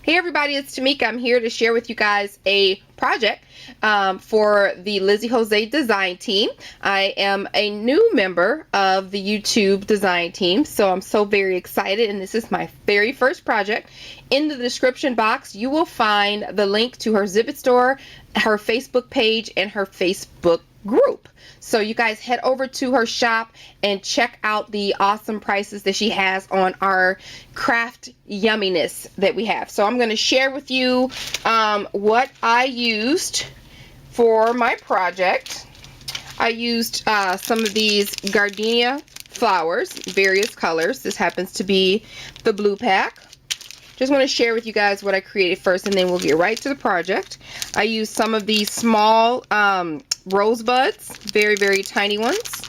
Hey everybody, it's Tamika. I'm here to share with you guys a project for the Lizy Jose design team. I am a new member of the YouTube design team, so I'm so very excited, and this is my very first project. In the description box, you will find the link to her Zibbet store, her Facebook page, and her Facebook group. So you guys head over to her shop and check out the awesome prices that she has on our craft yumminess that we have. So I'm going to share with you what I used for my project. I used some of these gardenia flowers, various colors. This happens to be the blue pack. Just want to share with you guys what I created first, and then we'll get right to the project. I used some of these small rosebuds, very tiny ones.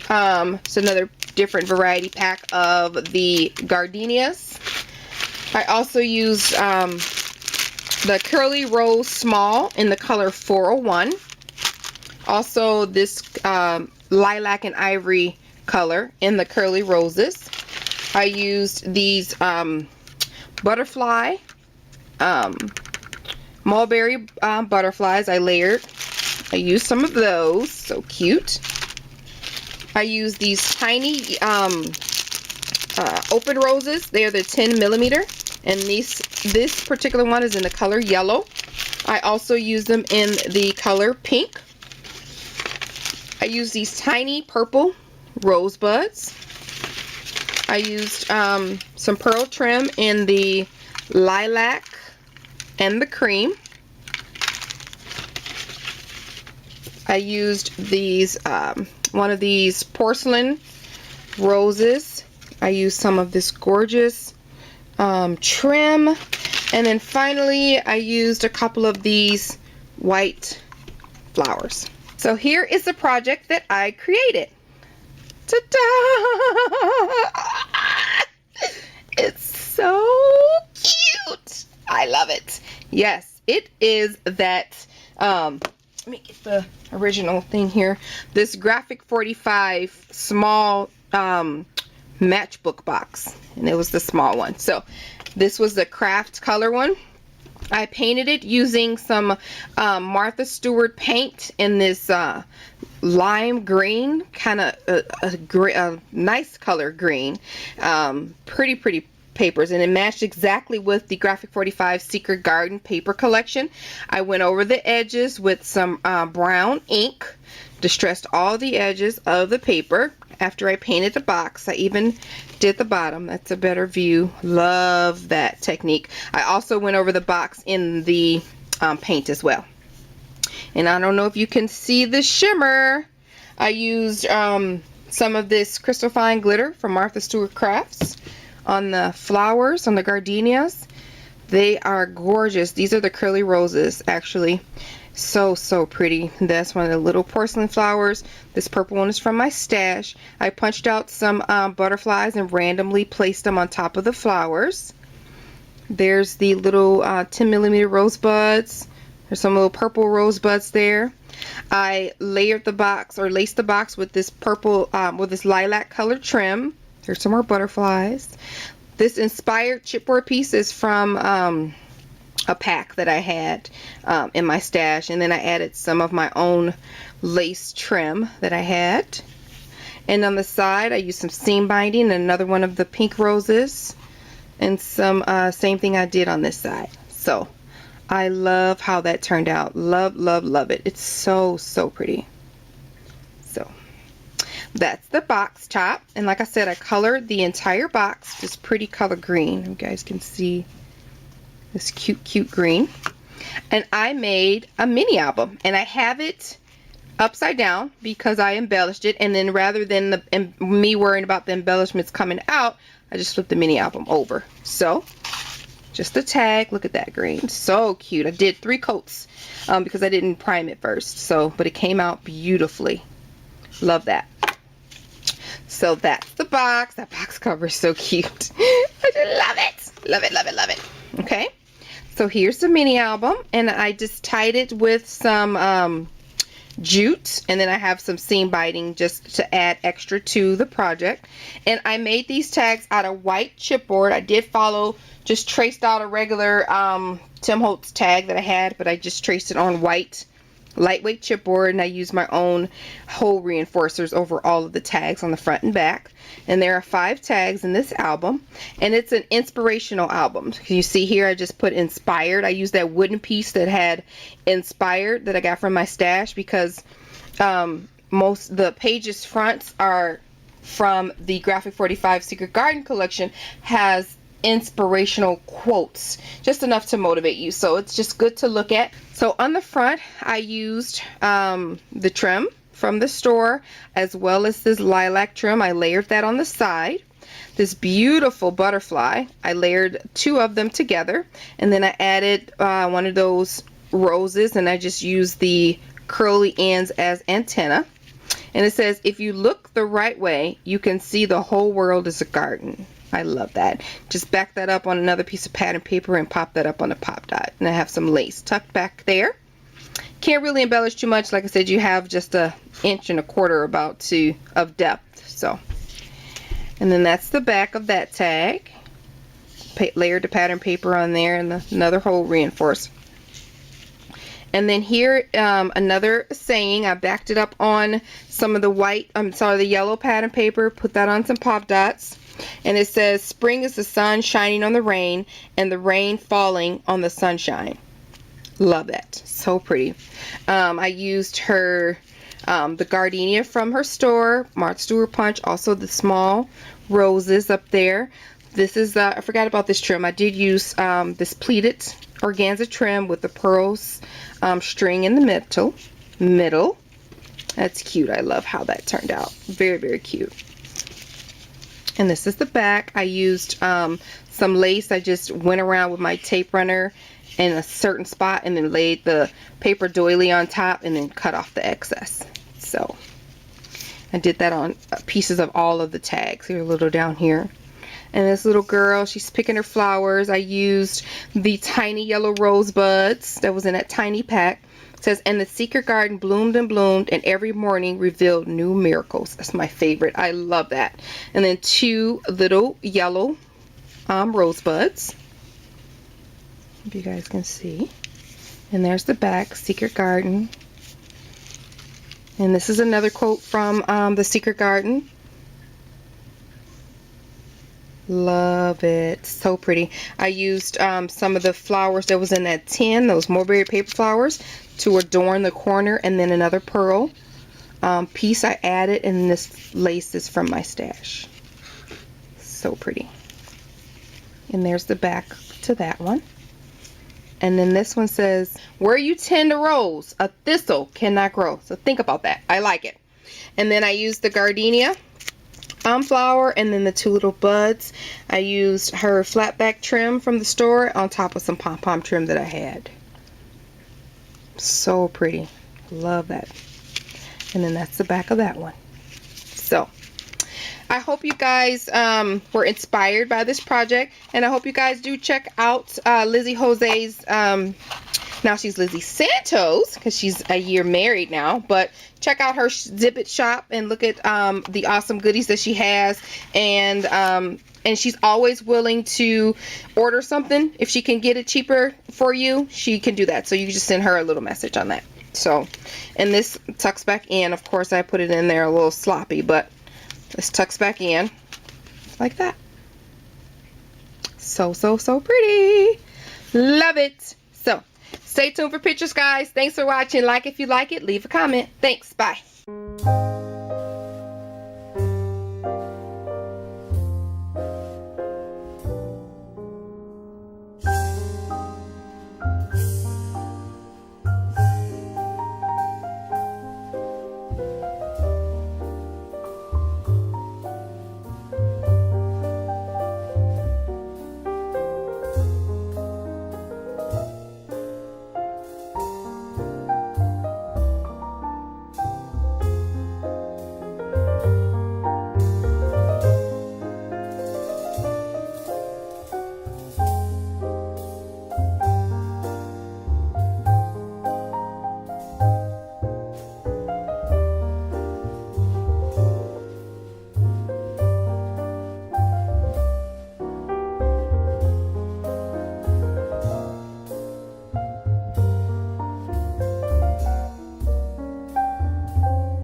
It's another different variety pack of the gardenias. I also used the curly rose small in the color 401. Also this lilac and ivory color in the curly roses. I used these butterfly mulberry butterflies. I layered. I used some of those. So cute. I used these tiny open roses. They are the 10 millimeter, and this particular one is in the color yellow. I also used them in the color pink. I used these tiny purple rosebuds. I used some pearl trim in the lilac and the cream. I used these one of these porcelain roses. I used some of this gorgeous trim, and then finally I used a couple of these white flowers. So here is the project that I created. Ta-da! It's so cute. I love it. Yes, it is that let me get the original thing here. This Graphic 45 small matchbook box, and it was the small one. So this was the craft color one. I painted it using some Martha Stewart paint in this lime green, kind of a nice color green. Pretty papers, and it matched exactly with the Graphic 45 Secret Garden paper collection. I went over the edges with some brown ink, distressed all the edges of the paper. After I painted the box, I even did the bottom. That's a better view. Love that technique. I also went over the box in the paint as well. And I don't know if you can see the shimmer. I used some of this Crystal Fine glitter from Martha Stewart Crafts on the flowers, on the gardenias. They are gorgeous. These are the curly roses, actually. So pretty. That's one of the little porcelain flowers. This purple one is from my stash. I punched out some butterflies and randomly placed them on top of the flowers. There's the little 10 millimeter rosebuds. There's some little purple rosebuds there. I layered the box, or laced the box, with this purple, with this lilac colored trim. There's some more butterflies. This inspired chipboard piece is from a pack that I had in my stash, and then I added some of my own lace trim that I had. And on the side I used some seam binding and another one of the pink roses, and some same thing I did on this side. So I love how that turned out. Love it. It's so pretty. So that's the box top, and like I said, I colored the entire box this pretty color green. You guys can see this cute green. And I made a mini album, and I have it upside down because I embellished it, and then rather than me worrying about the embellishments coming out, I just flipped the mini album over. So just the tag. Look at that green. So cute. I did 3 coats because I didn't prime it first, so but it came out beautifully. Love that. So that's the box. That box cover is so cute. I just love it. Okay, so here's the mini album, and I just tied it with some jute, and then I have some seam biting just to add extra to the project. And I made these tags out of white chipboard. I did follow, just traced out a regular Tim Holtz tag that I had, but I just traced it on white lightweight chipboard, and I used my own hole reinforcers over all of the tags on the front and back. And there are 5 tags in this album, and it's an inspirational album. You see here I just put inspired. I used that wooden piece that had inspired that I got from my stash, because most the pages fronts are from the Graphic 45 Secret Garden collection, has inspirational quotes, just enough to motivate you, so it's just good to look at. So on the front I used the trim from the store, as well as this lilac trim. I layered that on the side. This beautiful butterfly, I layered 2 of them together, and then I added one of those roses, and I just used the curly ends as antenna. And it says, if you look the right way, you can see the whole world is a garden. I love that. Just back that up on another piece of pattern paper and pop that up on a pop dot. And I have some lace tucked back there. Can't really embellish too much. Like I said, you have just 1.25 inches of depth. So, and then that's the back of that tag. Layered the pattern paper on there, and another hole reinforced. And then here, another saying. I backed it up on some of the the yellow pattern paper. Put that on some pop dots. And it says, spring is the sun shining on the rain, and the rain falling on the sunshine. Love that. So pretty. I used her, the gardenia from her store, Martha Stewart Punch. Also the small roses up there. This is, I forgot about this trim. I did use this pleated organza trim with the pearls string in the middle. That's cute. I love how that turned out. Very, very cute. And this is the back. I used some lace. I just went around with my tape runner in a certain spot, and then laid the paper doily on top, and then cut off the excess. So I did that on pieces of all of the tags. Here, a little down here. And this little girl, she's picking her flowers. I used the tiny yellow rosebuds that was in that tiny pack. It says, and the secret garden bloomed and bloomed, and every morning revealed new miracles. That's my favorite. I love that. And then 2 little yellow rosebuds, if you guys can see. And there's the back, Secret Garden. And this is another quote from the Secret Garden. Love it. So pretty. I used some of the flowers that was in that tin, those mulberry paper flowers, to adorn the corner, and then another pearl piece I added, and this lace is from my stash. So pretty. And there's the back to that one. And then this one says, where you tend a rose, a thistle cannot grow. So think about that. I like it. And then I used the gardenia flower, and then the 2 little buds. I used her flat back trim from the store on top of some pom-pom trim that I had. So pretty. Love that. And then that's the back of that one. So I hope you guys were inspired by this project, and I hope you guys do check out Lizy Jose's, now she's Lizy Santos because she's a year married now, but check out her Zibbet shop and look at the awesome goodies that she has, and she's always willing to order something. If she can get it cheaper for you, she can do that. So you can just send her a little message on that. So, and this tucks back in. Of course, I put it in there a little sloppy, but this tucks back in like that. So pretty. Love it. So stay tuned for pictures, guys. Thanks for watching. Like if you like it, leave a comment. Thanks. Bye.